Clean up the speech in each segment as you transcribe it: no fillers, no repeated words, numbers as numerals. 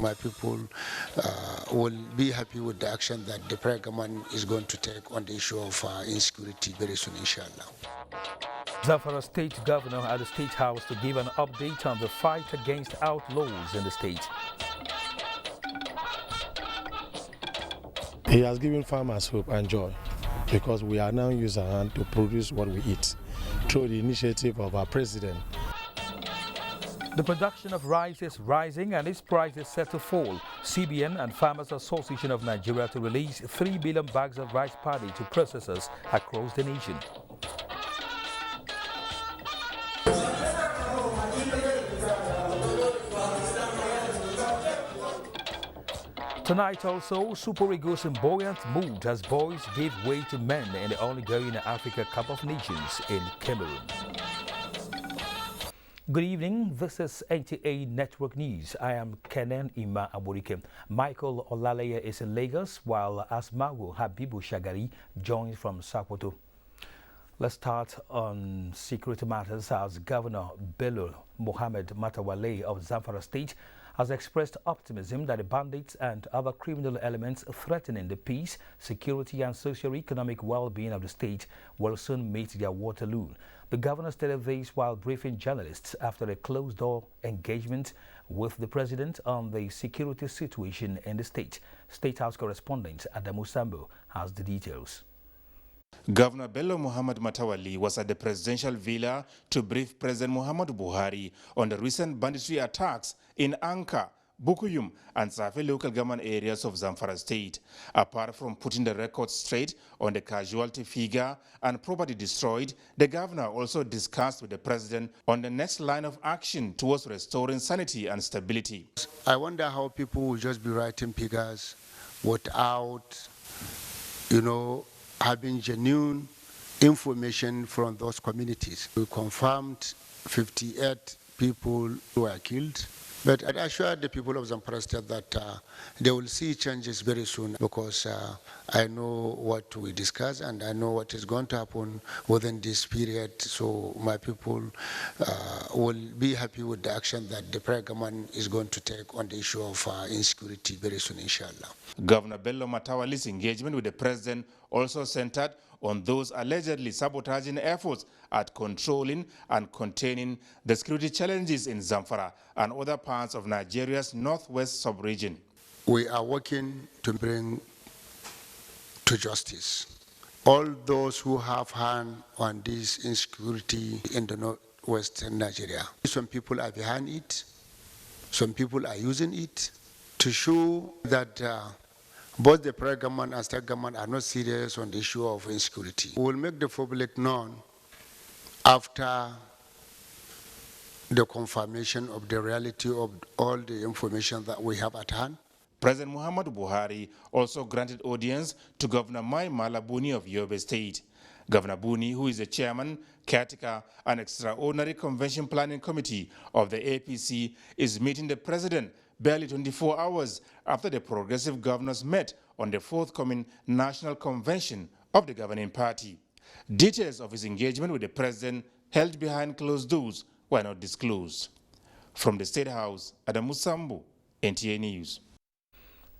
my people will be happy with the action that the Prague government is going to take on the issue of insecurity very soon, inshallah. Zamfara State Governor at the State House to give an update on the fight against outlaws in the state. He has given farmers hope and joy because we are now using our hand to produce what we eat through the initiative of our president. The production of rice is rising and its price is set to fall. CBN and Farmers Association of Nigeria to release 3 billion bags of rice paddy to processors across the nation. Tonight also, Super Eagles in buoyant mood as boys gave way to men in the ongoing Africa Cup of Nations in Cameroon. Good evening, this is NTA Network News. I am Kenan Ima Aburike. Michael Olaleye is in Lagos, while Asmago Habibu Shagari joins from Sokoto. Let's start on security matters as Governor Bello Mohammed Matawale of Zamfara State has expressed optimism that the bandits and other criminal elements threatening the peace, security and socio-economic well-being of the state will soon meet their Waterloo. The governor stated this while briefing journalists after a closed-door engagement with the president on the security situation in the state. State House correspondent Adamu Sambo has the details. Governor Bello Muhammad Matawali was at the presidential villa to brief President Muhammadu Buhari on the recent banditry attacks in Anka, Bukuyum and Safi local government areas of Zamfara State. Apart from putting the record straight on the casualty figure and property destroyed, the governor also discussed with the president on the next line of action towards restoring sanity and stability. I wonder how people will just be writing figures without, having genuine information from those communities. We confirmed 58 people who were killed, but I assured the people of Zamfara State that they will see changes very soon because I know what we discussed and I know what is going to happen within this period. So my people will be happy with the action that the Prague government is going to take on the issue of insecurity very soon, inshallah. Governor Bello Matawali's engagement with the president also centered on those allegedly sabotaging efforts at controlling and containing the security challenges in Zamfara and other parts of Nigeria's northwest sub-region. We are working to bring to justice all those who have hand on this insecurity in the northwestern Nigeria. Some people are behind it, some people are using it to show that both the Prague government and state government are not serious on the issue of insecurity. We will make the public known after the confirmation of the reality of all the information that we have at hand. President Muhammadu Buhari also granted audience to Governor Mai Mala Buni of Yobe State. Governor Buni, who is the chairman, caretaker, and extraordinary convention planning committee of the APC, is meeting the president barely 24 hours after the progressive governors met on the forthcoming national convention of the governing party. Details of his engagement with the president held behind closed doors were not disclosed. From the State House, Adamu Sambo, NTA News.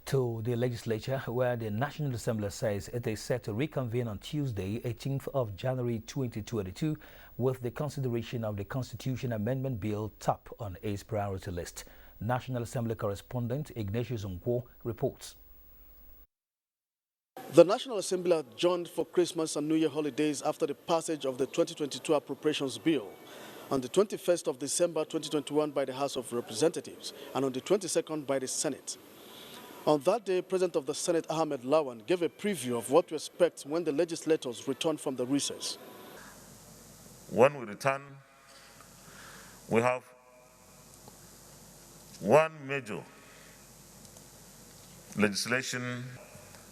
To the legislature, where the National Assembly says it is set to reconvene on Tuesday, 18th of January 2022, with the consideration of the Constitution Amendment Bill top on its priority list. National Assembly correspondent Ignatius Nkwo reports. The National Assembly adjourned for Christmas and New Year holidays after the passage of the 2022 Appropriations Bill on the 21st of December 2021 by the House of Representatives and on the 22nd by the Senate. On that day, President of the Senate Ahmed Lawan gave a preview of what to expect when the legislators return from the recess. When we return, we have one major legislation,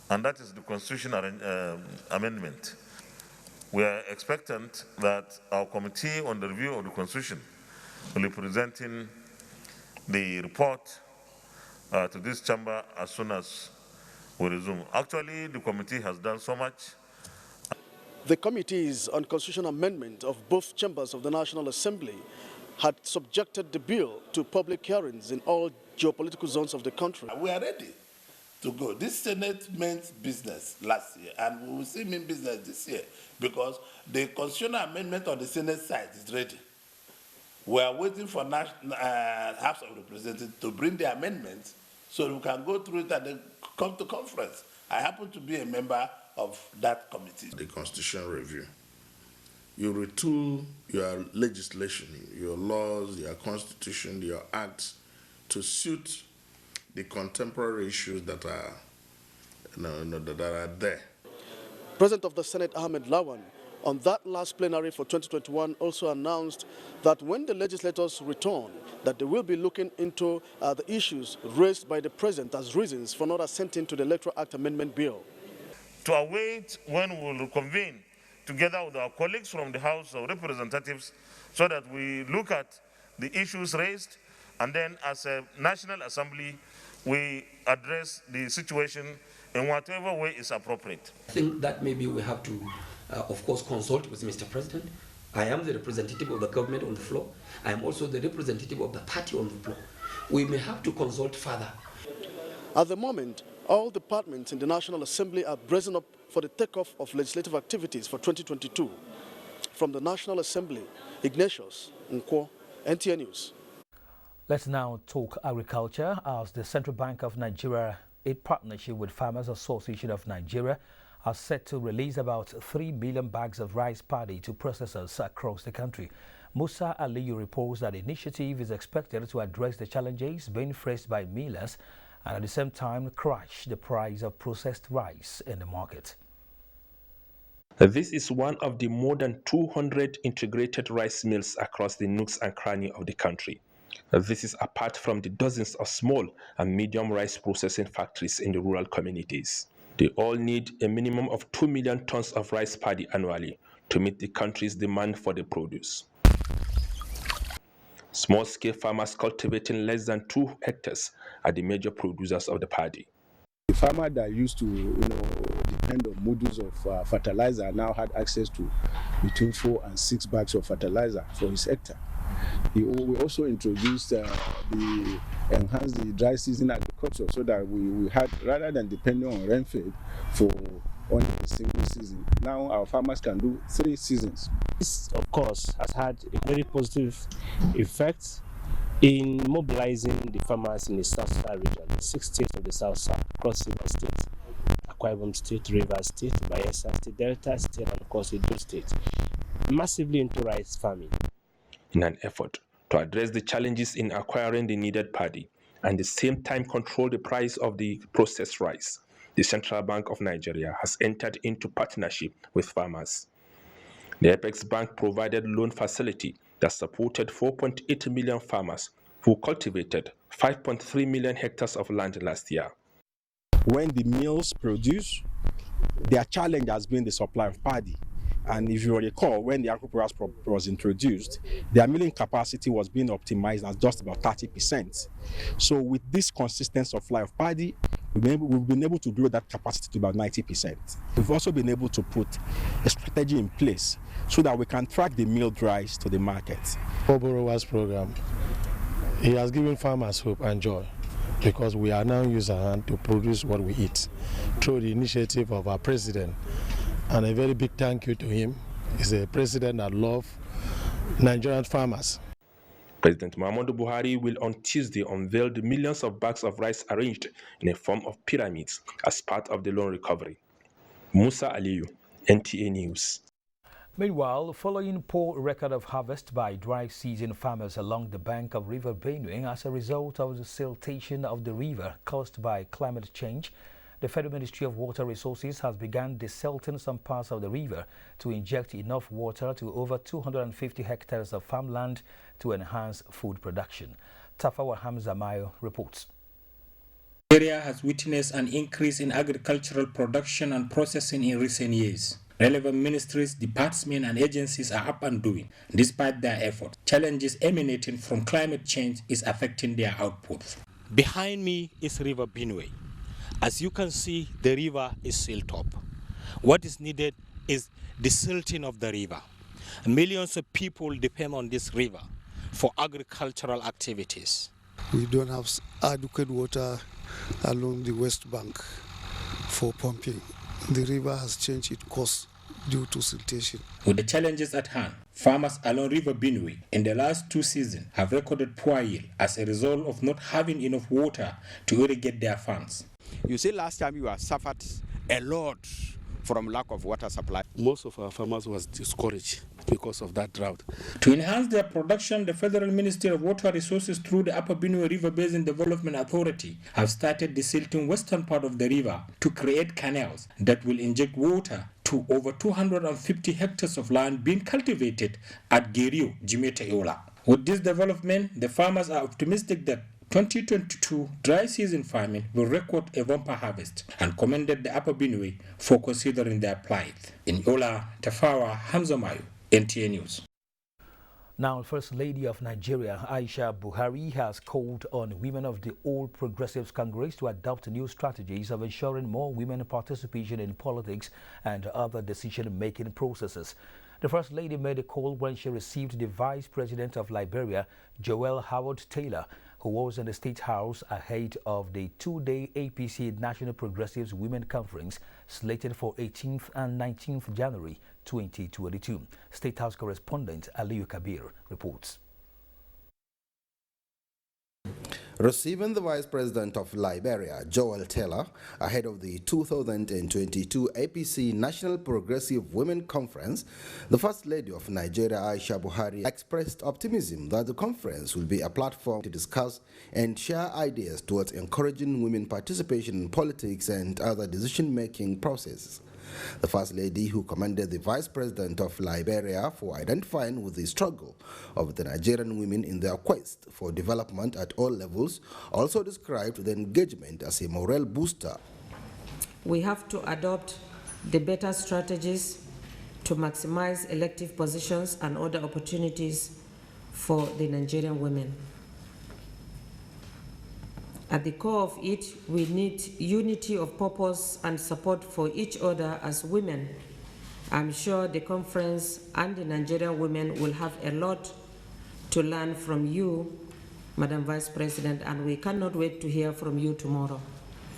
and that is the Constitution Amendment. We are expectant that our committee on the review of the Constitution will be presenting the report to this chamber as soon as we resume. Actually, the committee has done so much. The committees on constitutional amendment of both chambers of the National Assembly had subjected the bill to public hearings in all geopolitical zones of the country. We are ready to go. This Senate meant business last year, and we will see mean business this year because the constitutional amendment on the Senate side is ready. We are waiting for House of Representatives to bring the amendments so we can go through it and then come to conference. I happen to be a member of that committee. The constitutional review. You retool your legislation, your laws, your constitution, your acts to suit the contemporary issues that are, that are there. President of the Senate, Ahmed Lawan, on that last plenary for 2021 also announced that when the legislators return, that they will be looking into the issues raised by the president as reasons for not assenting to the Electoral Act Amendment Bill. To await when we will reconvene together with our colleagues from the House of Representatives so that we look at the issues raised, and then as a National Assembly, we address the situation in whatever way is appropriate. I think that maybe we have to, of course, consult with Mr. President. I am the representative of the government on the floor. I am also the representative of the party on the floor. We may have to consult further. At the moment, all departments in the National Assembly are bracing up for the takeoff of legislative activities for 2022. From the National Assembly, Ignatius Nkwo, NTA News. Let's now talk agriculture as the Central Bank of Nigeria, in partnership with Farmers Association of Nigeria, are set to release about 3 million bags of rice paddy to processors across the country. Musa Aliyu reports that the initiative is expected to address the challenges being faced by millers and at the same time crash the price of processed rice in the market. This is one of the more than 200 integrated rice mills across the nooks and crannies of the country. This is apart from the dozens of small and medium rice processing factories in the rural communities. They all need a minimum of 2 million tons of rice paddy annually to meet the country's demand for the produce. Small-scale farmers cultivating less than 2 hectares are the major producers of the paddy. The farmer that used to, depend on modules of fertilizer now had access to between 4 and 6 bags of fertilizer for his hectare. We also introduced the enhanced the dry season agriculture so that we had, rather than depending on rainfall for only a single season, now our farmers can do 3 seasons. This, of course, has had a very positive effect in mobilizing the farmers in the South-South region, the 6 states of the South-South, Cross River State, Akwa Ibom State, Rivers State, Bayelsa State, Delta State, and of course Edo State, massively into rice farming. In an effort to address the challenges in acquiring the needed paddy and at the same time control the price of the processed rice, the Central Bank of Nigeria has entered into partnership with farmers. The Apex Bank provided loan facility that supported 4.8 million farmers who cultivated 5.3 million hectares of land last year. When the mills produce, their challenge has been the supply of paddy. And if you recall, when the agro-price was introduced, their milling capacity was being optimized at just about 30%. So with this consistent supply of paddy, we've been able to grow that capacity to about 90%. We've also been able to put a strategy in place so that we can track the milled rice to the market. For Borrowers Program, it has given farmers hope and joy because we are now using our hand to produce what we eat through the initiative of our president. And a very big thank you to him. He's a president that loves Nigerian farmers. President Muhammadu Buhari will on Tuesday unveil the millions of bags of rice arranged in a form of pyramids as part of the loan recovery. Musa Aliyu, NTA News. Meanwhile, following poor record of harvest by dry season farmers along the bank of River Benue as a result of the siltation of the river caused by climate change, the Federal Ministry of Water Resources has begun desilting some parts of the river to inject enough water to over 250 hectares of farmland to enhance food production. Tafawa Hamza Mayo reports. The area has witnessed an increase in agricultural production and processing in recent years. Relevant ministries, departments, and agencies are up and doing. Despite their efforts, challenges emanating from climate change is affecting their output. Behind me is River Benue. As you can see, the river is silt up. What is needed is the silting of the river. Millions of people depend on this river for agricultural activities. We don't have adequate water along the West Bank for pumping. The river has changed its course due to siltation. With the challenges at hand, farmers along River Benue in the last 2 seasons have recorded poor yield as a result of not having enough water to irrigate their farms. You see, last time you have suffered a lot from lack of water supply. Most of our farmers was discouraged because of that drought. To enhance their production, the Federal Ministry of Water Resources through the Upper Benue River Basin Development Authority have started desilting western part of the river to create canals that will inject water to over 250 hectares of land being cultivated at Gerio, Jimeta Eola. With this development, the farmers are optimistic that 2022 dry season farming will record a bumper harvest and commended the Upper Benue for considering their plight. In Yola, Tafawa, Hamza Mayo, NTA News. Now, First Lady of Nigeria, Aisha Buhari, has called on women of the All Progressives Congress to adopt new strategies of ensuring more women participation in politics and other decision-making processes. The First Lady made a call when she received the Vice President of Liberia, Joel Howard Taylor, who was in the State House ahead of the 2-day APC National Progressives Women Conference slated for 18th and 19th January 2022. State House correspondent Aliyu Kabir reports. Receiving the Vice President of Liberia, Joel Taylor, ahead of the 2022 APC National Progressive Women Conference, the First Lady of Nigeria, Aisha Buhari, expressed optimism that the conference will be a platform to discuss and share ideas towards encouraging women participation in politics and other decision-making processes. The First Lady, who commended the Vice President of Liberia for identifying with the struggle of the Nigerian women in their quest for development at all levels, also described the engagement as a morale booster. We have to adopt the better strategies to maximize elective positions and other opportunities for the Nigerian women. At the core of it, we need unity of purpose and support for each other as women. I'm sure the conference and the Nigerian women will have a lot to learn from you, Madam Vice President, and we cannot wait to hear from you tomorrow.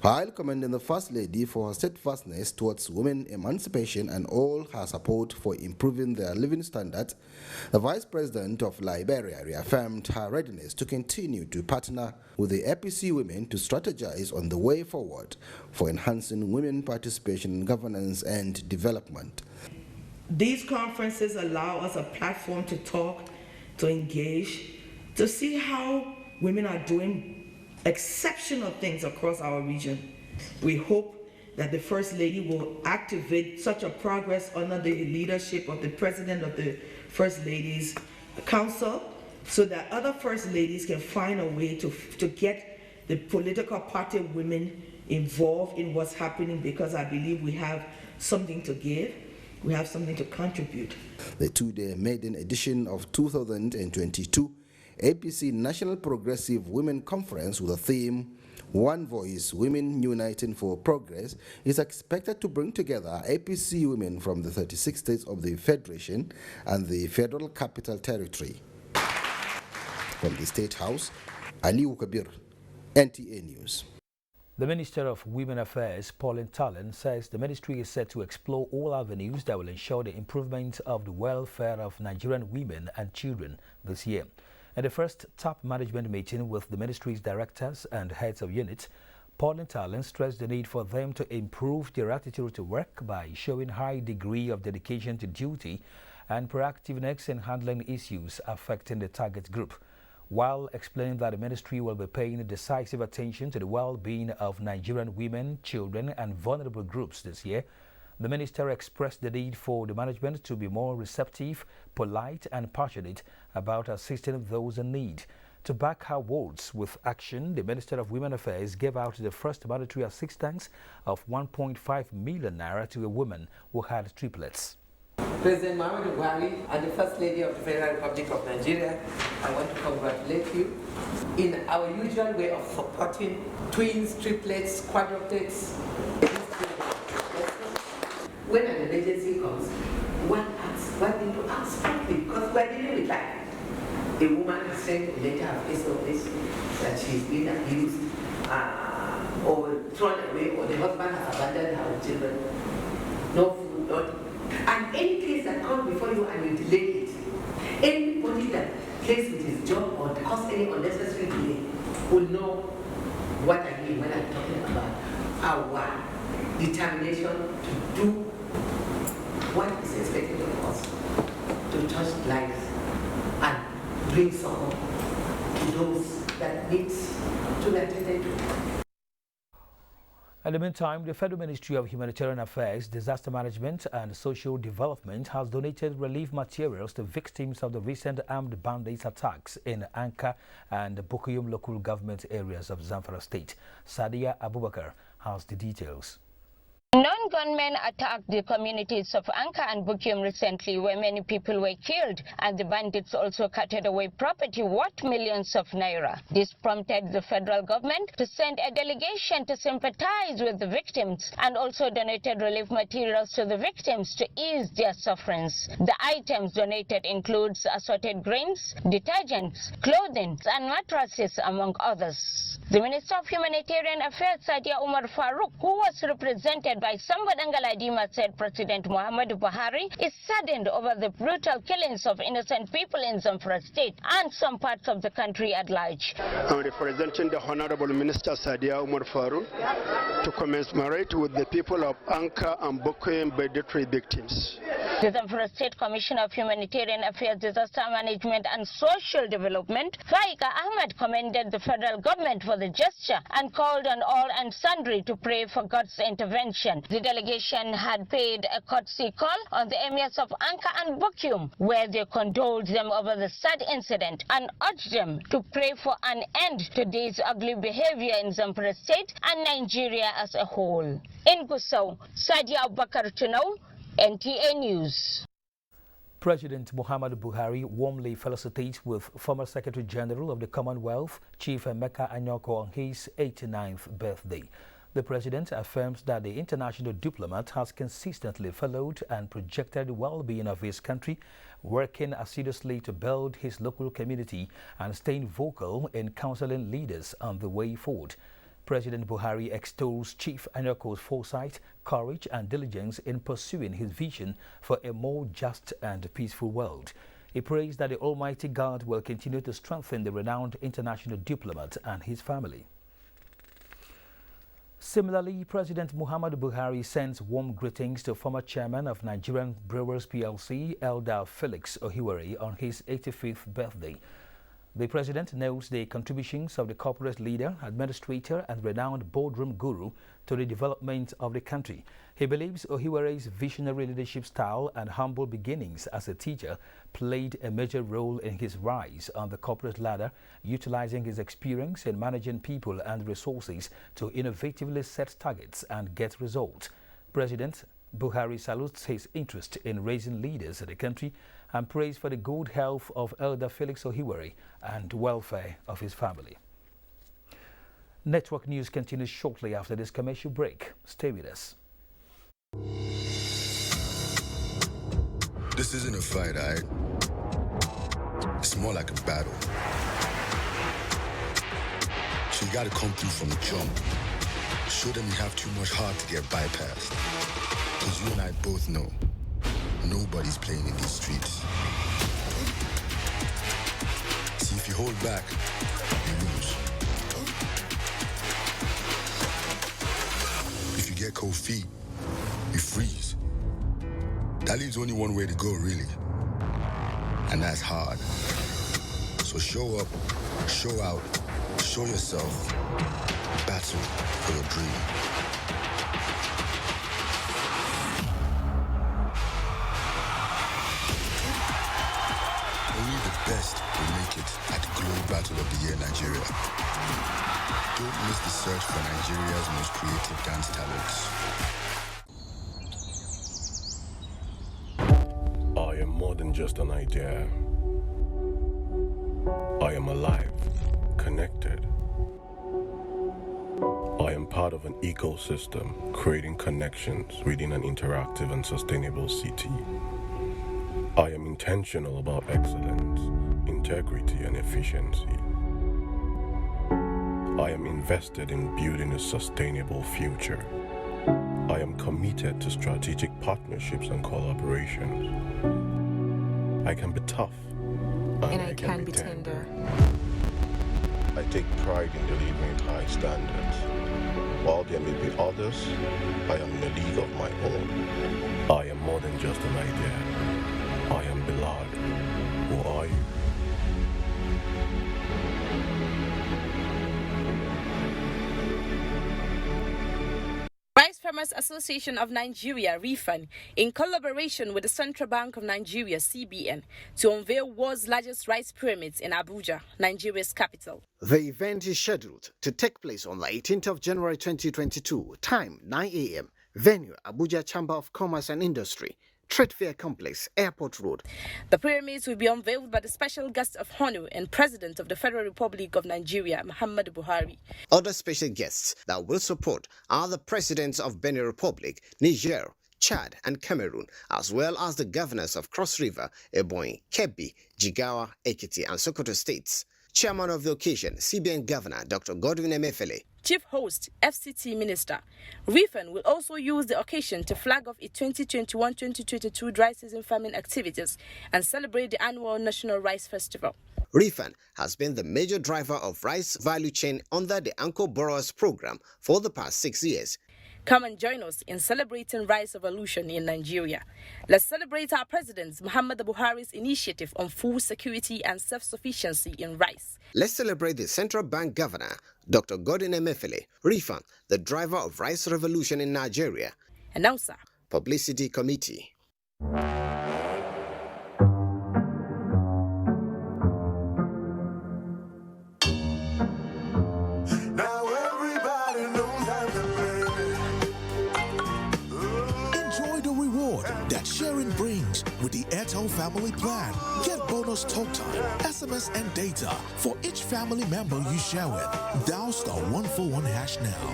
While commending the First Lady for her steadfastness towards women emancipation and all her support for improving their living standards, the Vice President of Liberia reaffirmed her readiness to continue to partner with the APC women to strategize on the way forward for enhancing women participation in governance and development. These conferences allow us a platform to talk, to engage, to see how women are doing exceptional things across our region. We hope that the First Lady will activate such a progress under the leadership of the President of the First Ladies Council so that other First Ladies can find a way to get the political party women involved in what's happening, because I believe we have something to give, we have something to contribute. The 2-day maiden edition of 2022 APC National Progressive Women Conference with the theme One Voice, Women Uniting for Progress is expected to bring together APC women from the 36 states of the Federation and the Federal Capital Territory. From the State House, Aliyu Kabir, NTA News. The Minister of Women Affairs, Pauline Talon, says the ministry is set to explore all avenues that will ensure the improvement of the welfare of Nigerian women and children this year. In the first top management meeting with the ministry's directors and heads of units, Pauline Talon stressed the need for them to improve their attitude to work by showing high degree of dedication to duty and proactiveness in handling issues affecting the target group, while explaining that the ministry will be paying decisive attention to the well-being of Nigerian women, children, and vulnerable groups this year. The minister expressed the need for the management to be more receptive, polite, and passionate about assisting those in need. To back her words with action, the Minister of Women Affairs gave out the first monetary assistance of 1.5 million naira to a woman who had triplets. President Muhammadu Buhari and the First Lady of the Federal Republic of Nigeria, I want to congratulate you in our usual way of supporting twins, triplets, quadruplets. When an emergency comes, one asks, one thing to ask frankly, because we're dealing with that. A woman has sent a letter of SOS that she's been abused or thrown away, or the husband has abandoned her children. No food, not. And any case that comes before you and you delay it, anybody that plays with his job or cause any unnecessary delay will know what I mean when I'm talking about our determination to do what is expected of us, to touch lives and bring support to those that need to be attended to. In the meantime, the Federal Ministry of Humanitarian Affairs, Disaster Management and Social Development has donated relief materials to victims of the recent armed bandits attacks in Anka and Bukuyum local government areas of Zamfara State. Sadia Abubakar has the details. Non-gunmen attacked the communities of Anka and Bukuyum recently, where many people were killed, and the bandits also carted away property worth millions of naira. This prompted the federal government to send a delegation to sympathize with the victims and also donated relief materials to the victims to ease their sufferings. The items donated includes assorted grains, detergents, clothing, and mattresses, among others. The Minister of Humanitarian Affairs, Sadia Umar Farouk, who was represented by Samba Dangaladima, said President Muhammadu Buhari is saddened over the brutal killings of innocent people in Zamfara State and some parts of the country at large. I'm representing the Honorable Minister Sadia Umar Farouk to commemorate with the people of Anka and Bukuyum banditry victims. The Zamfara State Commissioner of Humanitarian Affairs, Disaster Management and Social Development, Faika Ahmed, commended the federal government for the gesture and called on all and sundry to pray for God's intervention. The delegation had paid a courtesy call on the emirs of Anka and Bukuyum, where they condoled them over the sad incident and urged them to pray for an end to this ugly behavior in Zamfara State and Nigeria as a whole. In Gusau, Sadia Abubakar Tunau, NTA News. President Muhammadu Buhari warmly felicitates with former Secretary General of the Commonwealth, Chief Emeka Anyoko, on his 89th birthday. The president affirms that the international diplomat has consistently followed and projected the well-being of his country, working assiduously to build his local community and staying vocal in counseling leaders on the way forward. President Buhari extols Chief Anyoko's foresight, courage and diligence in pursuing his vision for a more just and peaceful world. He prays that the Almighty God will continue to strengthen the renowned international diplomat and his family. Similarly, President Muhammadu Buhari sends warm greetings to former chairman of Nigerian Brewers PLC, Elder Felix Ohiwere, on his 85th birthday. The president notes the contributions of the corporate leader, administrator and renowned boardroom guru to the development of the country. He believes Ohiwere's visionary leadership style and humble beginnings as a teacher played a major role in his rise on the corporate ladder, utilizing his experience in managing people and resources to innovatively set targets and get results. President Buhari salutes his interest in raising leaders in the country and prays for the good health of Elder Felix Ohiwere and welfare of his family. Network News continues shortly after this commercial break. Stay with us. This isn't a fight, alright? It's more like a battle. So you gotta come through from the jump. Show them you have too much heart to get bypassed. Because you and I both know nobody's playing in these streets. See, if you hold back, you lose. If you get cold feet, you freeze. That leaves only one way to go, really. And that's hard. So show up, show out, show yourself, battle for your dream. Only the best will make it at the Globe Battle of the Year Nigeria. Don't miss the search for Nigeria's most creative dance talents. I am more than just an idea. I am alive, connected. I am part of an ecosystem, creating connections within an interactive and sustainable city. I am intentional about excellence, integrity, and efficiency. I am invested in building a sustainable future. I am committed to strategic partnerships and collaborations. I can be tough, and I can be tender. I take pride in delivering high standards. While there may be others, I am in a league of my own. I am more than just an idea. I am Bilal. Who are you? Rice Farmers Association of Nigeria, RIFAN, in collaboration with the Central Bank of Nigeria, CBN, to unveil world's largest rice pyramids in Abuja, Nigeria's capital. The event is scheduled to take place on the 18th of January 2022, time 9 a.m. Venue, Abuja Chamber of Commerce and Industry, Trade Fair Complex, Airport Road. The pyramids will be unveiled by the special guest of honor and President of the Federal Republic of Nigeria, Muhammadu Buhari. Other special guests that will support are the presidents of Benin Republic, Niger, Chad, and Cameroon, as well as the governors of Cross River, Ebonyi, Kebbi, Jigawa, Ekiti, and Sokoto states. Chairman of the occasion, CBN Governor Dr. Godwin Emefiele. Chief host, FCT Minister. RIFAN will also use the occasion to flag off its 2021-2022 dry season farming activities and celebrate the annual National Rice Festival. RIFAN has been the major driver of rice value chain under the Anchor Borrowers Program for the past 6 years. Come and join us in celebrating rice evolution in Nigeria. Let's celebrate our President Muhammadu Buhari's initiative on food security and self-sufficiency in rice. Let's celebrate the Central Bank Governor, Dr. Godwin Emefiele, RIFAN, the driver of rice revolution in Nigeria. Announcer. Publicity Committee. That sharing brings with the Airtel Family Plan. Get bonus talk time, SMS, and data for each family member you share with. Dial *141# now.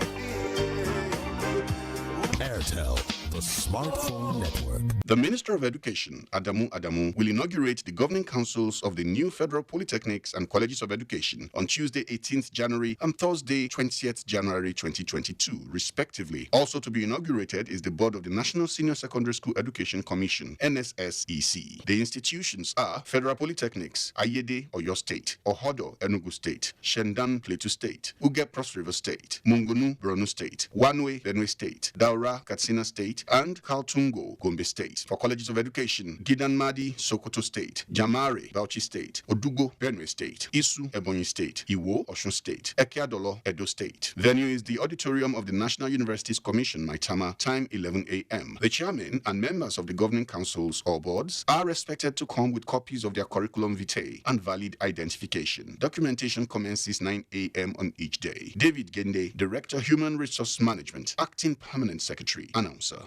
Airtel, the smartphone network. The Minister of Education, Adamu, will inaugurate the governing councils of the new Federal Polytechnics and Colleges of Education on Tuesday, 18th January and Thursday, 20th January 2022, respectively. Also to be inaugurated is the board of the National Senior Secondary School Education Commission, NSSEC. The institutions are Federal Polytechnics, Ayede, Oyo State, Ohodo, Enugu State, Shendan, Plateau State, Uge, Cross River State, Mungunu, Borno State, Wanwe, Benue State, Daura, Katsina State, and Kaltungo, Gombe State. For colleges of education, Gidan Madi, Sokoto State, Jamare, Bauchi State, Odugo, Benue State, Isu, Ebonyi State, Iwo, Osun State, Ekeadolo, Edo State. Venue is the auditorium of the National Universities Commission, Maitama, time 11 a.m. The chairman and members of the governing councils or boards are expected to come with copies of their curriculum vitae and valid identification. Documentation commences 9 a.m. on each day. David Gende, Director, Human Resource Management, Acting Permanent Secretary, Announcer.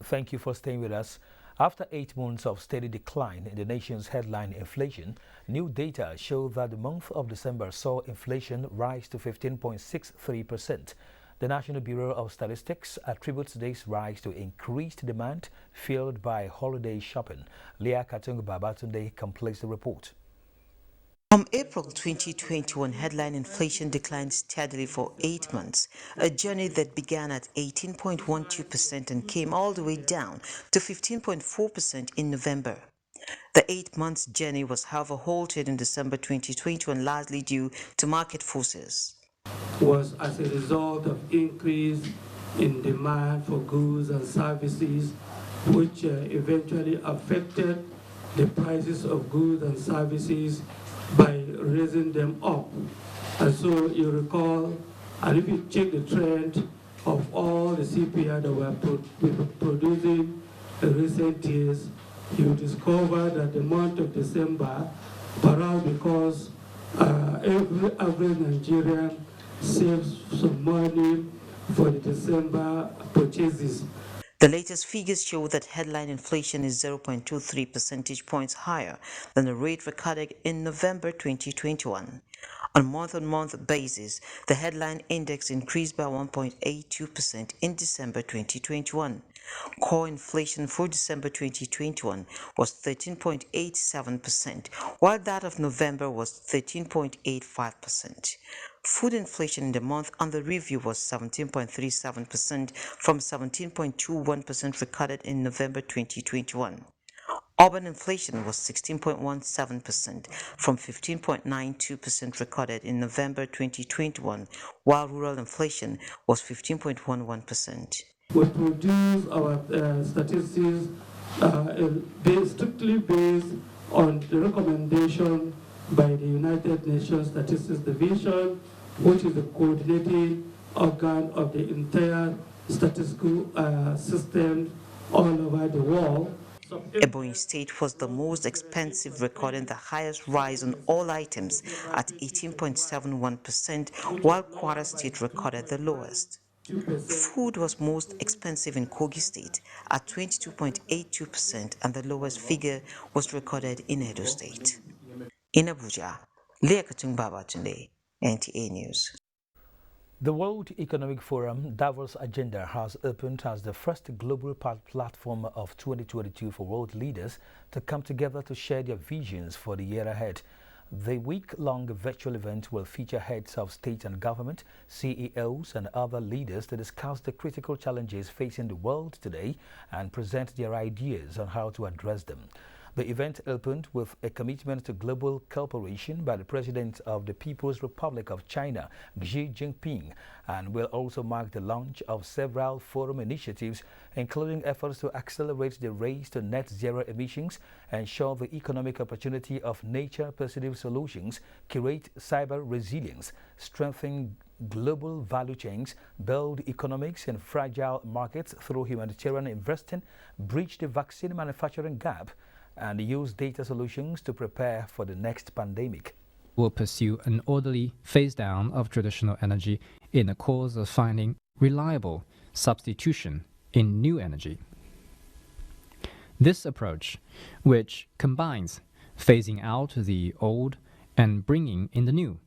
Thank you for staying with us. After 8 months of steady decline in the nation's headline inflation, new data show that the month of December saw inflation rise to 15.63%. The National Bureau of Statistics attributes this rise to increased demand fueled by holiday shopping. Leah Katung Babatunde completes the report. From April 2021, headline inflation declined steadily for 8 months, a journey that began at 18.12% and came all the way down to 15.4% in November. The 8 months journey was, however, halted in December 2021, largely due to market forces. Was as a result of increase in demand for goods and services, which eventually affected the prices of goods and services by raising them up. And so you recall, and if you check the trend of all the CPI that we're producing in recent years, you discover that the month of December, perhaps because every average Nigerian saves some money for the December purchases. The latest figures show that headline inflation is 0.23 percentage points higher than the rate recorded in November 2021. On month-on-month basis, the headline index increased by 1.82% in December 2021. Core inflation for December 2021 was 13.87%, while that of November was 13.85%. Food inflation in the month under review was 17.37% from 17.21% recorded in November 2021. Urban inflation was 16.17% from 15.92% recorded in November 2021, while rural inflation was 15.11%. We produce our statistics strictly based on the recommendation by the United Nations Statistics Division, which is the coordinating organ of the entire statistical system all over the world. Ebonyi State was the most expensive, recording the highest rise on all items at 18.71%, while Kwara State recorded the lowest. Food was most expensive in Kogi State at 22.82%, and the lowest figure was recorded in Edo State. In Abuja, Leakatung Babatunde, NTA News. The World Economic Forum Davos Agenda has opened as the first global platform of 2022 for world leaders to come together to share their visions for the year ahead. The week-long virtual event will feature heads of state and government, CEOs and other leaders to discuss the critical challenges facing the world today and present their ideas on how to address them. The event opened with a commitment to global cooperation by the President of the People's Republic of China, Xi Jinping, and will also mark the launch of several forum initiatives, including efforts to accelerate the race to net zero emissions, ensure the economic opportunity of nature-positive solutions, curate cyber resilience, strengthen global value chains, build economics in fragile markets through humanitarian investing, bridge the vaccine manufacturing gap, and use data solutions to prepare for the next pandemic. Will pursue an orderly phase down of traditional energy in the cause of finding reliable substitution in new energy. This approach, which combines phasing out the old and bringing in the new,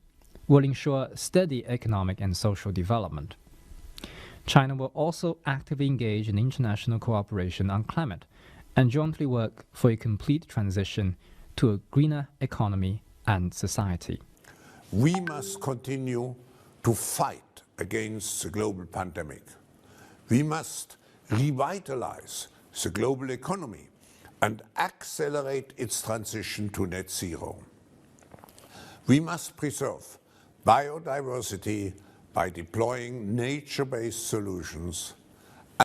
will ensure steady economic and social development. China will also actively engage in international cooperation on climate and jointly work for a complete transition to a greener economy and society. We must continue to fight against the global pandemic. We must revitalize the global economy and accelerate its transition to net zero. We must preserve biodiversity by deploying nature-based solutions,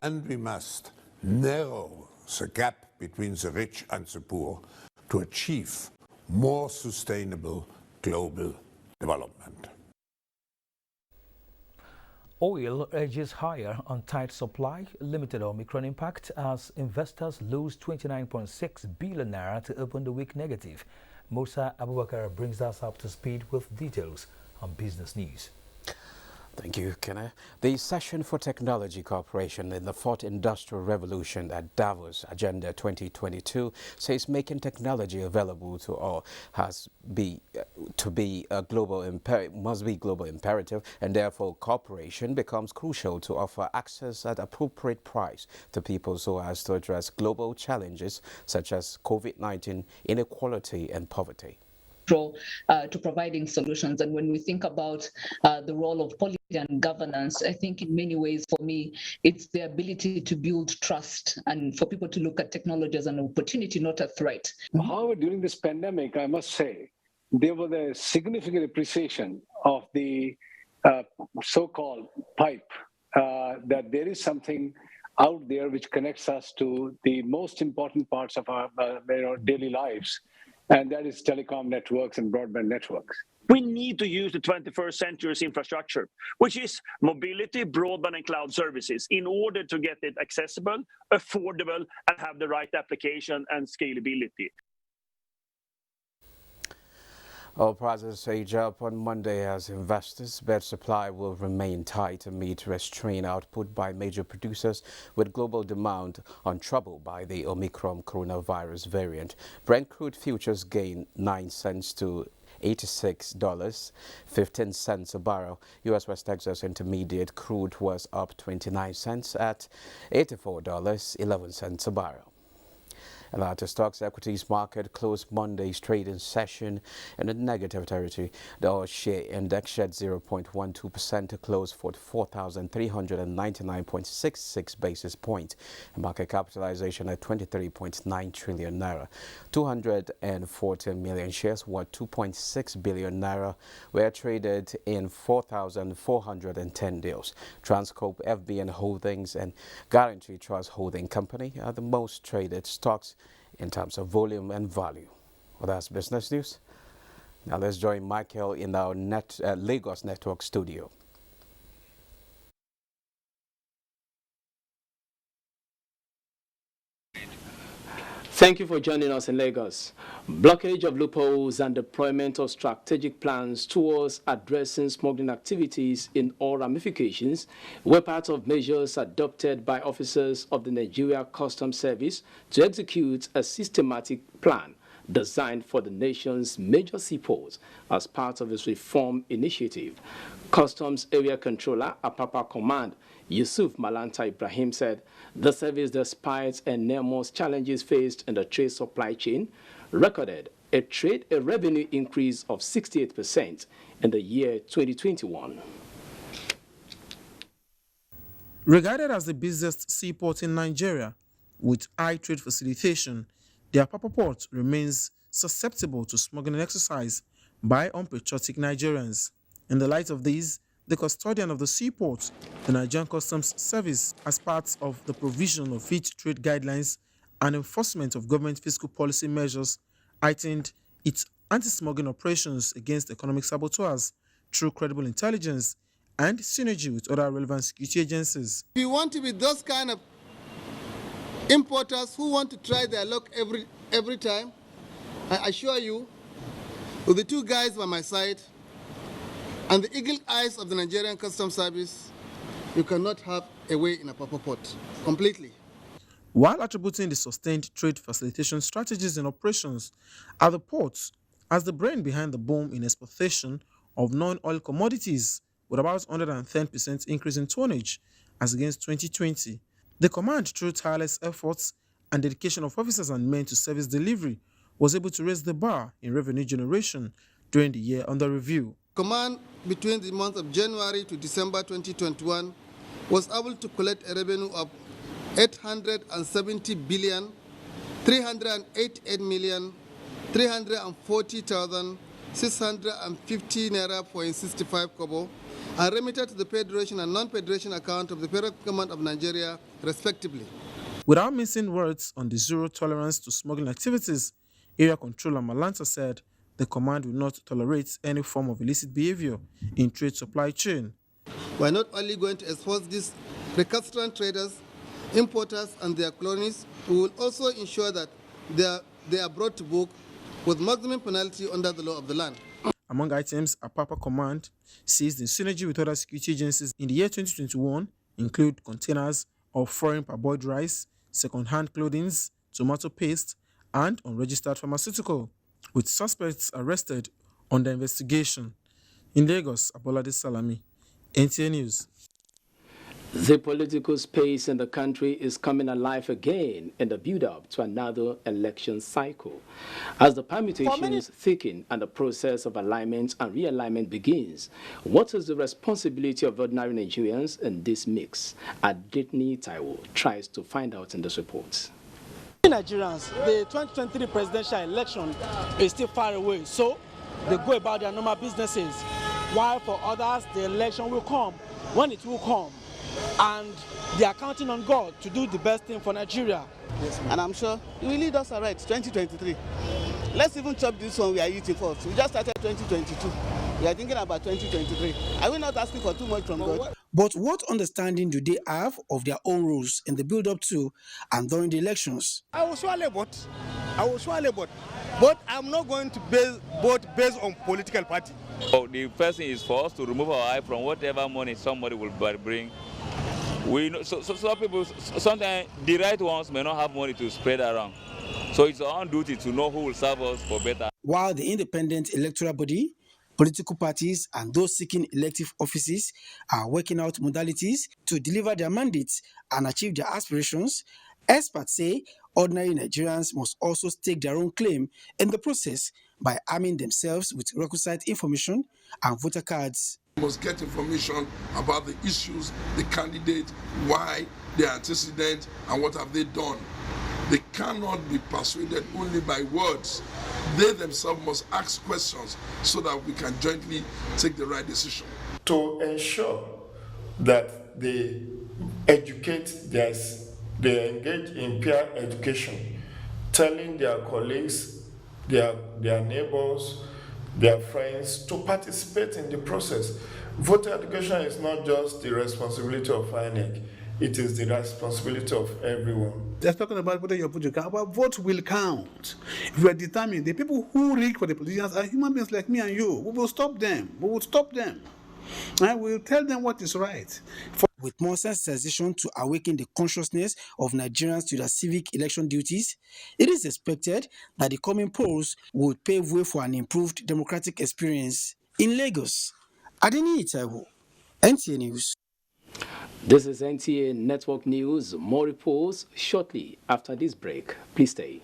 and we must narrow the gap between the rich and the poor to achieve more sustainable global development. Oil edges higher on tight supply, limited Omicron impact as investors lose 29.6 billion naira to open the week negative. Musa Abubakar brings us up to speed with details on business news. Thank you, Kenneth. The Session for Technology Cooperation in the Fourth Industrial Revolution at Davos Agenda 2022 says making technology available to all must be global imperative, and therefore cooperation becomes crucial to offer access at appropriate price to people so as to address global challenges such as COVID-19, inequality and poverty. To providing solutions. And when we think about the role of policy and governance, I think in many ways for me, it's the ability to build trust and for people to look at technology as an opportunity, not a threat. However, during this pandemic, I must say, there was a significant appreciation of the so-called pipe, that there is something out there which connects us to the most important parts of our daily lives. And that is telecom networks and broadband networks. We need to use the 21st century's infrastructure, which is mobility, broadband, and cloud services, in order to get it accessible, affordable, and have the right application and scalability. Oil prices edge up on Monday as investors bet supply will remain tight to meet restrained output by major producers, with global demand on trouble by the Omicron coronavirus variant. Brent crude futures gained 9 cents to $86.15 a barrel. U.S. West Texas Intermediate crude was up 29 cents at $84.11 a barrel. And now to stocks, equities market closed Monday's trading session in a negative territory. The oil share index shed 0.12% to close 44,399.66 basis points. And market capitalization at 23.9 trillion naira. 240 million shares worth 2.6 billion naira were traded in 4,410 deals. Transcorp, FBN Holdings, and Guarantee Trust Holding Company are the most traded stocks in terms of volume and value. Well, that's business news. Now let's join Michael in our Lagos Network studio. Thank you for joining us in Lagos. Blockage of loopholes and deployment of strategic plans towards addressing smuggling activities in all ramifications were part of measures adopted by officers of the Nigeria Customs Service to execute a systematic plan designed for the nation's major seaports as part of its reform initiative. Customs Area Controller, Apapa Command, Yusuf Malanta Ibrahim said the service, despite enormous challenges faced in the trade supply chain, recorded a revenue increase of 68% in the year 2021. Regarded as the busiest seaport in Nigeria, with high trade facilitation, the Apapa port remains susceptible to smuggling exercise by unpatriotic Nigerians. In the light of these, the custodian of the seaport, the Nigerian Customs Service, as part of the provision of fit trade guidelines and enforcement of government fiscal policy measures, heightened its anti-smuggling operations against economic saboteurs through credible intelligence and synergy with other relevant security agencies. If you want to be those kind of importers who want to try their luck every time, I assure you, with the two guys by my side, and the eagle eyes of the Nigerian Customs Service, you cannot have a way in Apapa port completely. While attributing the sustained trade facilitation strategies and operations at the ports as the brain behind the boom in exportation of non-oil commodities, with about 110% increase in tonnage as against 2020, the command, through tireless efforts and dedication of officers and men to service delivery, was able to raise the bar in revenue generation during the year under review. Command, between the month of January to December 2021, was able to collect a revenue of 870 billion 388 million 340,650 naira point 65 kobo, and remitted to the Federation and non-Federation account of the Federal Government of Nigeria, respectively. Without missing words on the zero tolerance to smuggling activities, Area Controller Malanta said the command will not tolerate any form of illicit behavior in trade supply chain. We're not only going to expose these recalcitrant traders, importers, and their cronies, we will also ensure that they are brought to book with maximum penalty under the law of the land. Among items, Apapa Command seized in synergy with other security agencies in the year 2021 include containers of foreign parboiled rice, second-hand clothing, tomato paste, and unregistered pharmaceutical, with suspects arrested under investigation. In Lagos, Abolade Salami, NTA News. The political space in the country is coming alive again in the build-up to another election cycle. As the permutations thicken and the process of alignment and realignment begins, what is the responsibility of ordinary Nigerians in this mix? Aditni Taiwo tries to find out in this report. Nigerians, the 2023 presidential election is still far away, so they go about their normal businesses, while for others the election will come when it will come, and they are counting on God to do the best thing for Nigeria. Yes, and I'm sure He will lead us right. 2023. Let's even chop this one we are eating first. We just started 2022. We are thinking about 2023. Are we not asking for too much from God? But what understanding do they have of their own rules in the build-up to and during the elections? I will swallow both. But I'm not going to vote based on political party. So the first thing is for us to remove our eye from whatever money somebody will bring. We know, so some people, sometimes the right ones may not have money to spread around. So it's our own duty to know who will serve us for better. While the independent electoral body, political parties, and those seeking elective offices are working out modalities to deliver their mandates and achieve their aspirations, experts say ordinary Nigerians must also stake their own claim in the process by arming themselves with requisite information and voter cards. We must get information about the issues, the candidate, why they are antecedent, and what have they done. They cannot be persuaded only by words. They themselves must ask questions so that we can jointly take the right decision. To ensure that they educate they engage in peer education, telling their colleagues, their neighbors, their friends to participate in the process. Voter education is not just the responsibility of INEC, it is the responsibility of everyone. Just talking about whether you put your count, our vote will count. If we are determined, the people who rig for the politicians are human beings like me and you. We will stop them. We will stop them. And we will tell them what is right. With more sensitization to awaken the consciousness of Nigerians to their civic election duties, it is expected that the coming polls will pave way for an improved democratic experience. In Lagos, Adeni Itaiwo, NTA News. This is NTA Network News. More reports shortly after this break. Please stay.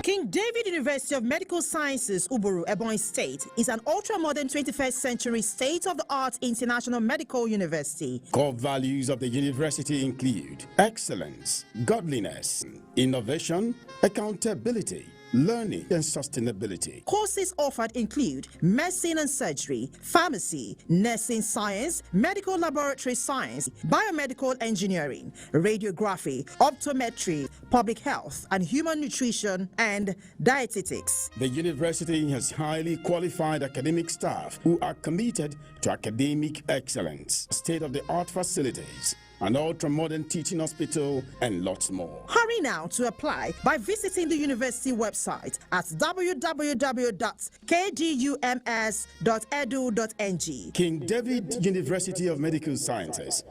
King David University of Medical Sciences, Uburu, Ebonyi State, is an ultra-modern 21st century state-of-the-art international medical university. Core values of the university include excellence, godliness, innovation, accountability, learning and sustainability. Courses offered include medicine and surgery, pharmacy, nursing science, medical laboratory science, biomedical engineering, radiography, optometry, public health and human nutrition, and dietetics. The university has highly qualified academic staff who are committed to academic excellence, state-of-the-art facilities, an ultra-modern teaching hospital, and lots more. Hurry now to apply by visiting the university website at www.kdums.edu.ng. King David University of Medical Sciences.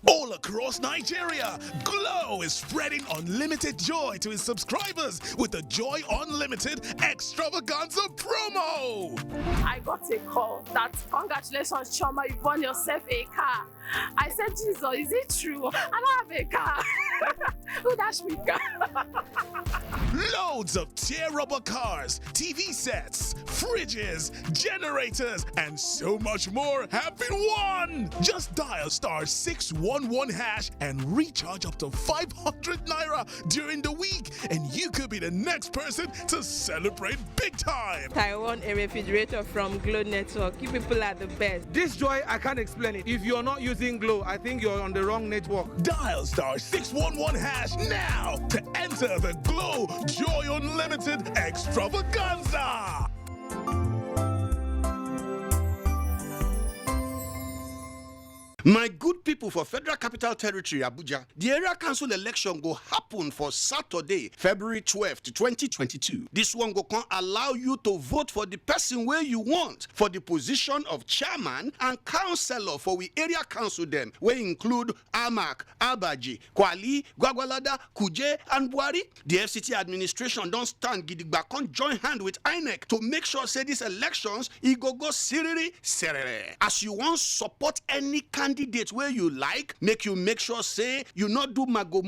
All across Nigeria, Glow is spreading unlimited joy to its subscribers with the Joy Unlimited Extravaganza promo. I got a call that, congratulations, Choma, you won yourself a car. I said, Jesus, is it true? I don't have a car. Who dashed me car? Loads of tear rubber cars, TV sets, fridges, generators, and so much more have been won. Just dial *611# and recharge up to 500 naira during the week, and you could be the next person to celebrate big time. I won a refrigerator from Glow Network. You people are the best. This joy, I can't explain it. If you're not using Glow, I think you're on the wrong network. Dial *611# now to enter the Glow Joy Unlimited Extravaganza. My good people for Federal Capital Territory, Abuja, the area council election go happen for Saturday, February 12th, 2022. This one go can allow you to vote for the person where you want for the position of chairman and councillor for we area council them, where include Amak, Abaji, Kwali, Gwagwalada, Kuje, and Buari. The FCT administration don't stand gidigba con join hand with INEC to make sure say these elections go siriri serere. As you want support any candidate where you like, make sure say you not do mago,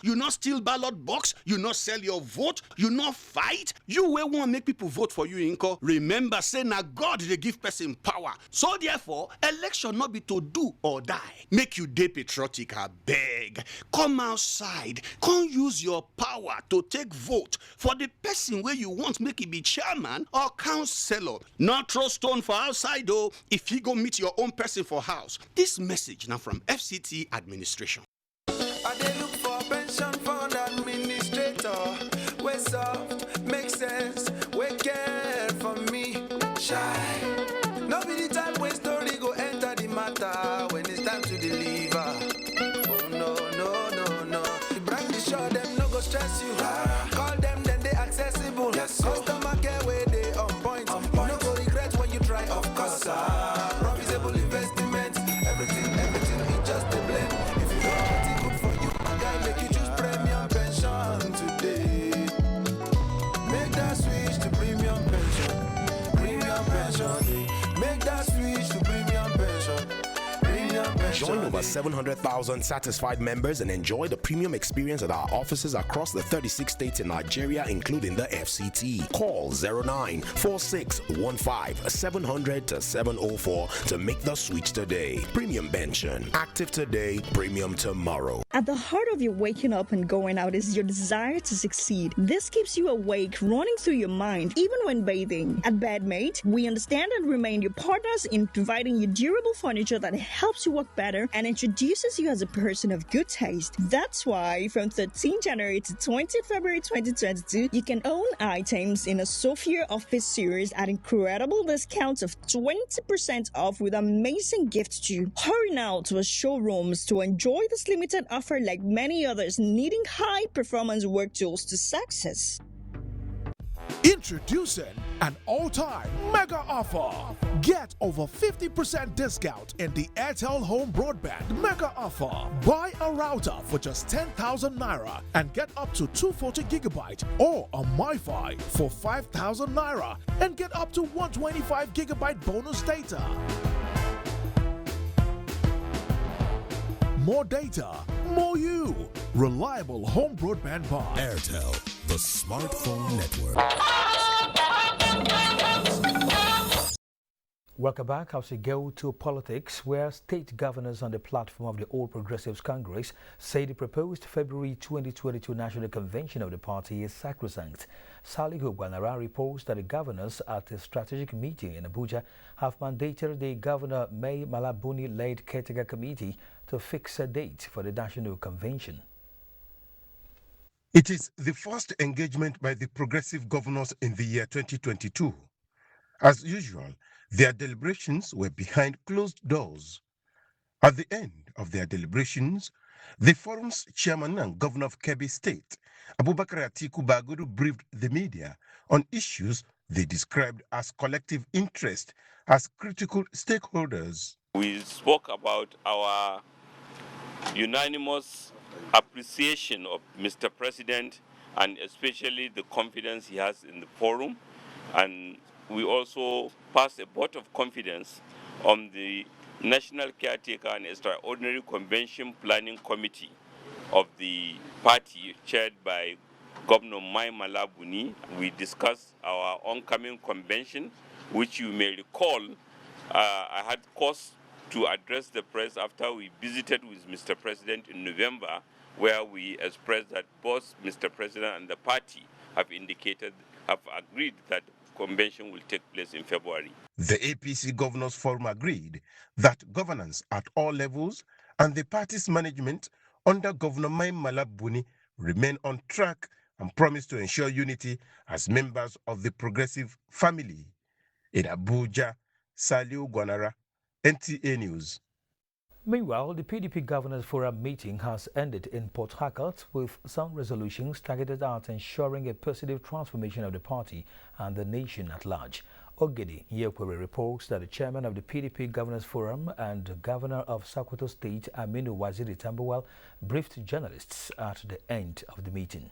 you not steal ballot box, you not sell your vote, you not fight. You will want make people vote for you, Inko. Remember, say na God they give person power. So therefore, election not be to do or die. Make you dey patriotic, I beg. Come outside, come use your power to take vote for the person where you want make it be chairman or councillor. Not throw stone for outside though, if you go meet your own person for house. This message now from FCT administration. I dey look for pension fund administrator. We soft, make sense, we care for me. Shy. No be the type when story go enter the matter when it's time to deliver. Oh no. The brand is sure them no go stress you. Call them then they accessible. Yes, customer care where they on point. No go regret when you try, of course. Profitable investment. Everything is just a blend. If you don't want it good for you, Join over 700,000 satisfied members and enjoy the premium experience at our offices across the 36 states in Nigeria, including the FCT. Call 094615-700-704 to make the switch today. Premium pension. Active today, premium tomorrow. At the heart of your waking up and going out is your desire to succeed. This keeps you awake, running through your mind, even when bathing. At Bedmate, we understand and remain your partners in providing you durable furniture that helps you work better and introduces you as a person of good taste. That's why from 13 January to 20 February 2022, you can own items in a Sophia Office series at incredible discounts of 20% off with amazing gifts too. Hurry now to our showrooms to enjoy this limited offer like many others needing high performance work tools to success. Introducing an all-time mega offer. Get over 50% discount in the Airtel Home Broadband mega offer. Buy a router for just 10,000 naira and get up to 240 gigabyte or a MiFi for 5,000 naira and get up to 125 gigabyte bonus data. More data, more you. Reliable home broadband by Airtel, the smartphone network. Welcome back. As we go to politics, where state governors on the platform of the All Progressives Congress say the proposed February 2022 National Convention of the party is sacrosanct. Salihu Gwanara reports that the governors at a strategic meeting in Abuja have mandated the Governor Mai Malabuni-led caretaker committee to fix a date for the National Convention. It is the first engagement by the progressive governors in the year 2022. As usual, their deliberations were behind closed doors. At the end of their deliberations, the forum's chairman and governor of Kebbi State, Abubakar Atiku Bagudu, briefed the media on issues they described as collective interest as critical stakeholders. We spoke about our unanimous appreciation of Mr. President and especially the confidence he has in the forum, and we also passed a vote of confidence on the National Caretaker and Extraordinary Convention Planning Committee of the party chaired by Governor Mai Malabuni. We discussed our oncoming convention, which you may recall I had cause to address the press after we visited with Mr. President in November, where we expressed that both Mr. President and the party have agreed that convention will take place in February. The APC Governors Forum agreed that governance at all levels and the party's management under Governor Mai Malabuni remain on track and promise to ensure unity as members of the progressive family. In Abuja, Saliu Gwanara, NTA News. Meanwhile, the PDP Governors Forum meeting has ended in Port Harcourt with some resolutions targeted at ensuring a positive transformation of the party and the nation at large. Ogedi Nyekwere reports that the chairman of the PDP Governors Forum and the governor of Sokoto State, Aminu Waziri Tambuwal, briefed journalists at the end of the meeting.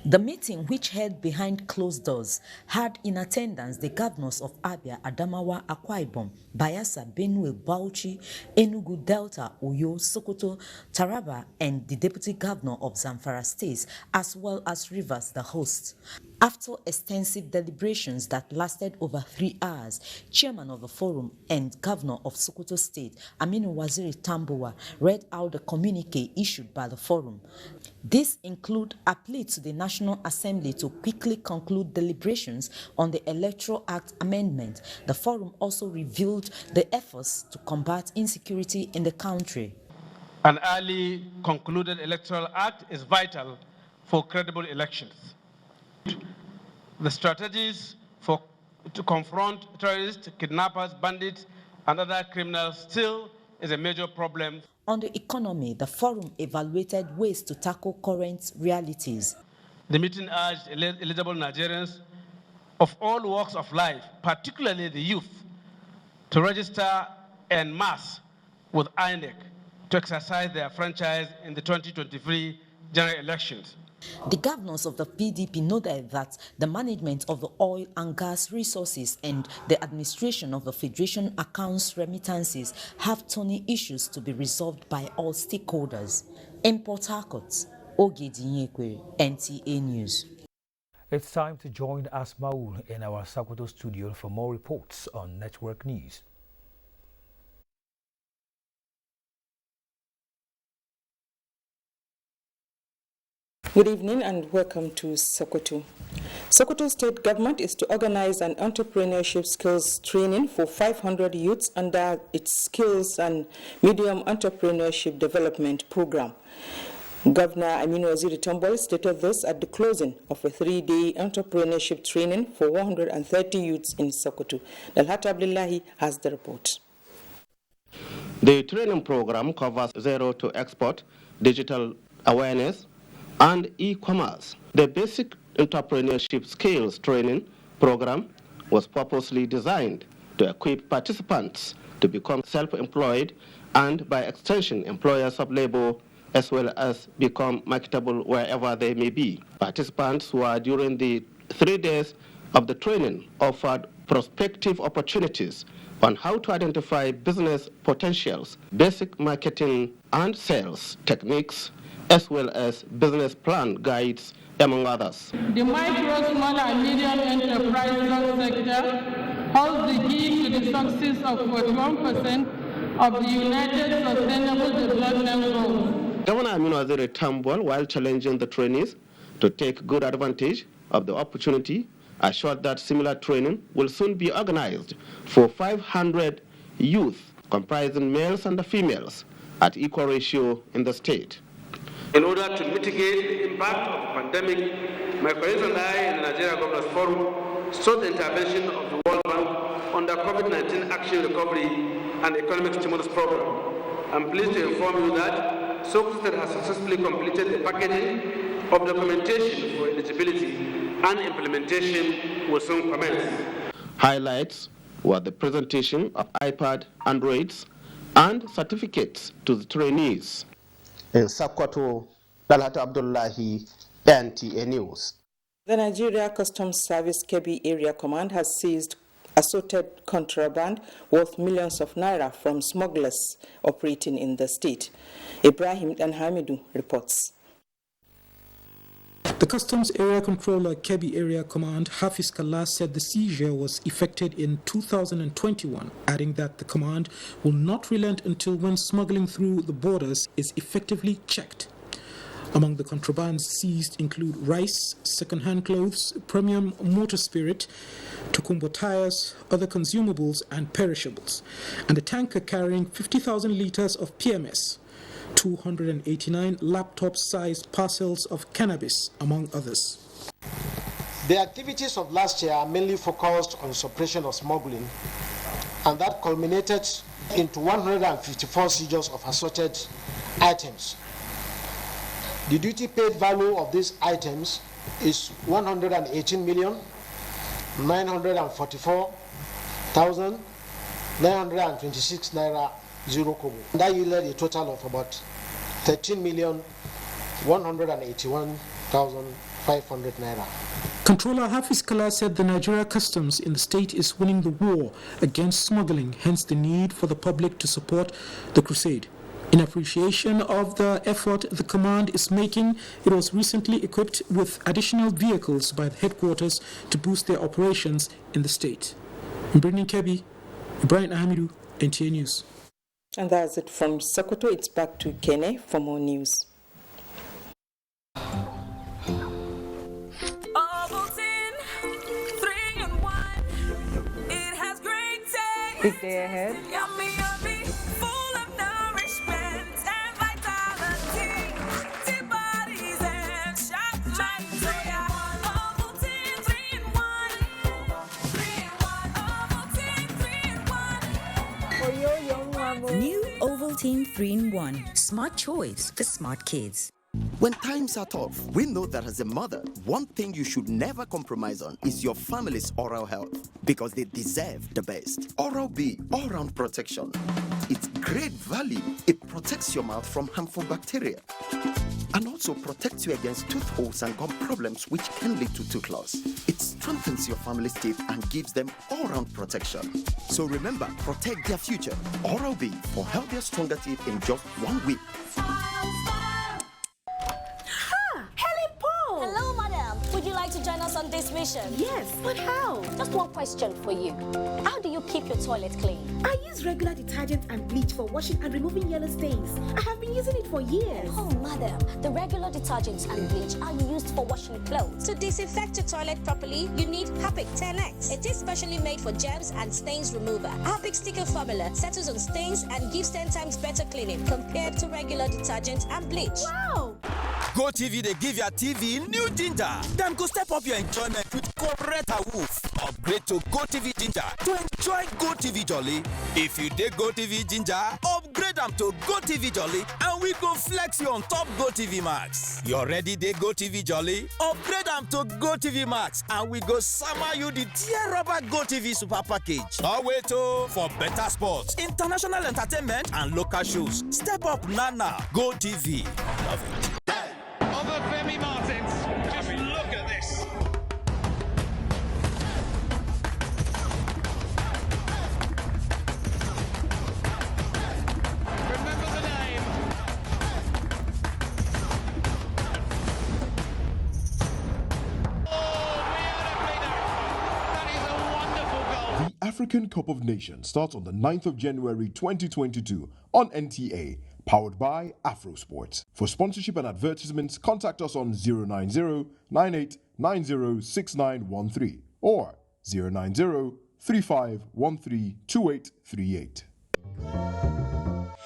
The meeting, which held behind closed doors, had in attendance the governors of Abia, Adamawa, Akwa Ibom, Bayelsa, Benue, Bauchi, Enugu, Delta, Oyo, Sokoto, Taraba, and the deputy governor of Zamfara State, as well as Rivers, the host. After extensive deliberations that lasted over 3 hours, chairman of the forum and governor of Sokoto State, Aminu Waziri Tambuwal, read out the communique issued by the forum. This include a plea to the National Assembly to quickly conclude deliberations on the Electoral Act amendment. The forum also revealed the efforts to combat insecurity in the country. An early concluded Electoral Act is vital for credible elections. The strategies to confront terrorists, kidnappers, bandits, and other criminals still is a major problem. On the economy, the forum evaluated ways to tackle current realities. The meeting urged eligible Nigerians of all walks of life, particularly the youth, to register en masse with INEC to exercise their franchise in the 2023 general elections. The governors of the PDP noted that the management of the oil and gas resources and the administration of the Federation accounts remittances have thorny issues to be resolved by all stakeholders. In Port Harcourt, Ogedinyekwe, NTA News. It's time to join Asmaul in our Sokoto studio for more reports on Network News. Good evening and welcome to Sokoto. Sokoto State Government is to organize an entrepreneurship skills training for 500 youths under its Skills and Medium Entrepreneurship Development Program. Governor Aminu Waziri Tambol stated this at the closing of a 3-day entrepreneurship training for 130 youths in Sokoto. Dalhat Abdullahi has the report. The training program covers zero to export, digital awareness, and e-commerce. The basic entrepreneurship skills training program was purposely designed to equip participants to become self-employed and, by extension, employers of labor, as well as become marketable wherever they may be. Participants who are during the 3 days of the training offered prospective opportunities on how to identify business potentials, basic marketing and sales techniques, as well as business plan guides, among others. The micro, small and medium enterprise sector holds the key to the success of 41% of the United Sustainable Development Goals. Governor Aminu Waziri Tambol, while challenging the trainees to take good advantage of the opportunity, assured that similar training will soon be organized for 500 youth, comprising males and females, at equal ratio in the state. In order to mitigate the impact of the pandemic, my colleagues and I in the Nigerian Governors Forum sought the intervention of the World Bank on the COVID-19 Action Recovery and Economic Stimulus Program. I'm pleased to inform you that Sokoto State has successfully completed the packaging of documentation for eligibility, and implementation will soon commence. Highlights were the presentation of iPad, Androids, and certificates to the trainees. In Sokoto, Dalhat Abdullahi, NTA News. The Nigeria Customs Service Kebbi Area Command has seized assorted contraband worth millions of naira from smugglers operating in the state. Ibrahim Danhamidu reports. The Customs Area Controller, Kebbi Area Command, Hafiz Kalla, said the seizure was effected in 2021, adding that the command will not relent until when smuggling through the borders is effectively checked. Among the contrabands seized include rice, second-hand clothes, premium motor spirit, Tokumbo tires, other consumables and perishables, and a tanker carrying 50,000 liters of PMS. 289 laptop-sized parcels of cannabis, among others. The activities of last year are mainly focused on suppression of smuggling, and that culminated into 154 seizures of assorted items. The duty paid value of these items is 118,944,926 naira 0 kobo. That yielded a total of about 13,181,500 naira. Controller Hafiz Kalla said the Nigeria Customs in the state is winning the war against smuggling, hence the need for the public to support the crusade. In appreciation of the effort the command is making, it was recently equipped with additional vehicles by the headquarters to boost their operations in the state. In Birnin Kebbi, Ibrahim Ahmidu, NTA News. And that's it from Sokoto. It's back to Kene for more news. Big day ahead. New Ovaltine 3-in-1. Smart choice for smart kids. When times are tough, we know that as a mother, one thing you should never compromise on is your family's oral health, because they deserve the best. Oral-B, all-round protection. It's great value. It protects your mouth from harmful bacteria. and also protects you against tooth holes and gum problems which can lead to tooth loss. It strengthens your family's teeth and gives them all-round protection. So remember, protect their future. Oral-B for healthier, stronger teeth in just 1 week. Hello, madam. Would you like to join us on this mission? Yes, but how? Just one question for you. How do you keep your toilet clean? I use regular detergent and bleach for washing and removing yellow stains. I have been using it for years. Oh, madam, the regular detergents and bleach are used for washing clothes. To disinfect your toilet properly, you need Harpic 10X. It is specially made for germs and stains remover. Harpic sticker formula settles on stains and gives 10 times better cleaning compared to regular detergent and bleach. Wow! GoTV, they give your TV new ginger. Them go step up your enjoyment with correct woof. Upgrade to GoTV Ginger to enjoy GoTV Jolly. If you dig GoTV Ginger, upgrade them to GoTV Jolly and we go flex you on top GoTV Max. You already dig GoTV Jolly? Upgrade them to GoTV Max and we go summer you the tear rubber GoTV Super Package. No wait for better sports, international entertainment and local shows. Step up Nana GoTV. Love it. Over Femi Martins. Just look at this. Remember the name. That is a wonderful goal. The African Cup of Nations starts on the 9th of January 2022 on NTA. Powered by AfroSport. For sponsorship and advertisements, contact us on 090-9890-6913 or 090-3513-2838.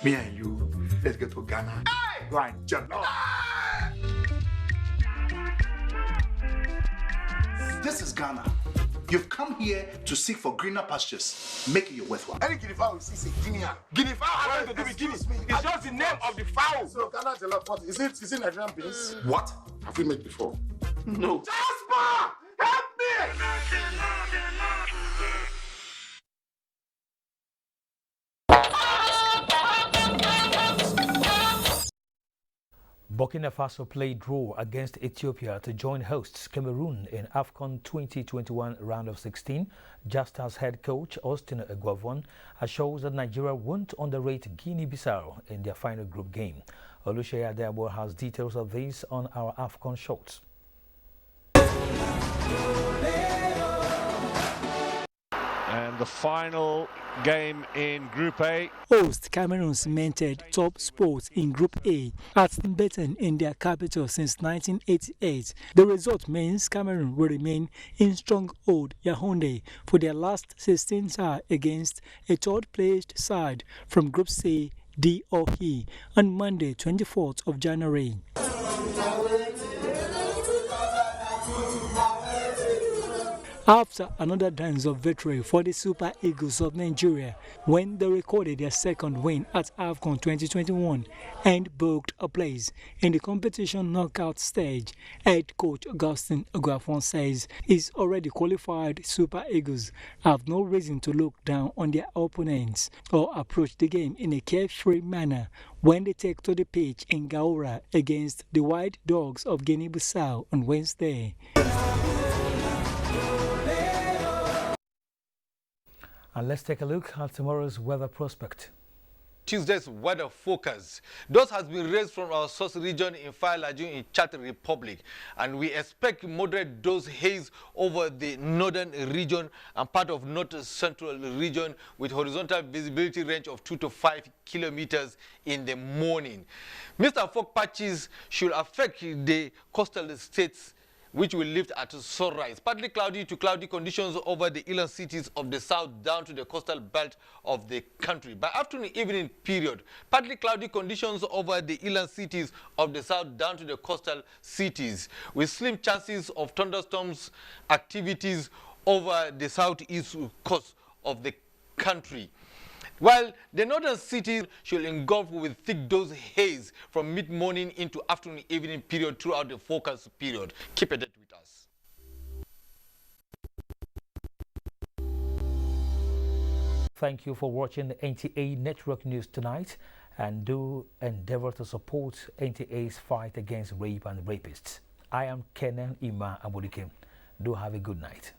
Me and you, let's get to Ghana. Hey! Right, jump. This is Ghana. You've come here to seek for greener pastures. Make it your worthwhile. Any guinea fowl you see, say Guinea. Guinea fowl has nothing to do with Guinea. It's just the name of the fowl. So Ghana tell us what is it Nigerian beans? What? Have we made before? No. Jasper! Help me! Burkina Faso played draw against Ethiopia to join hosts Cameroon in AFCON 2021 round of 16, just as head coach Austin Eguavoen assures that Nigeria won't underrate Guinea-Bissau in their final group game. Oluseyi Adebo has details of this on our AFCON shorts. And the final game in Group A. Host Cameroon cemented top spots in Group A, has been beaten in their capital since 1988. The result means Cameroon will remain in stronghold Yaoundé for their last 16 tie against a third-placed side from Group C, D or E on Monday, 24th of January. After another dance of victory for the Super Eagles of Nigeria when they recorded their second win at AFCON 2021 and booked a place in the competition knockout stage, head coach Austin Eguavoen says his already qualified Super Eagles have no reason to look down on their opponents or approach the game in a carefree manner when they take to the pitch in Gaoura against the White Dogs of Guinea-Bissau on Wednesday. And let's take a look at tomorrow's weather prospect. Tuesday's weather focus. Dust has been raised from our source region in Failaju in Chad Republic, and we expect moderate dose haze over the northern region and part of north-central region with horizontal visibility range of 2 to 5 kilometers in the morning. Mr. Fog patches should affect the coastal states, which will lift at sunrise. Partly cloudy to cloudy conditions over the inland cities of the south down to the coastal belt of the country. By afternoon evening period, partly cloudy conditions over the inland cities of the south down to the coastal cities, with slim chances of thunderstorms activities over the southeast coast of the country. While the northern cities should engulf with thick dose haze from mid-morning into afternoon evening period throughout the forecast period. Keep it with us. Thank you for watching the NTA Network News tonight. and do endeavor to support NTA's fight against rape and rapists. I am Kenan Ima Abodikim. Do have a good night.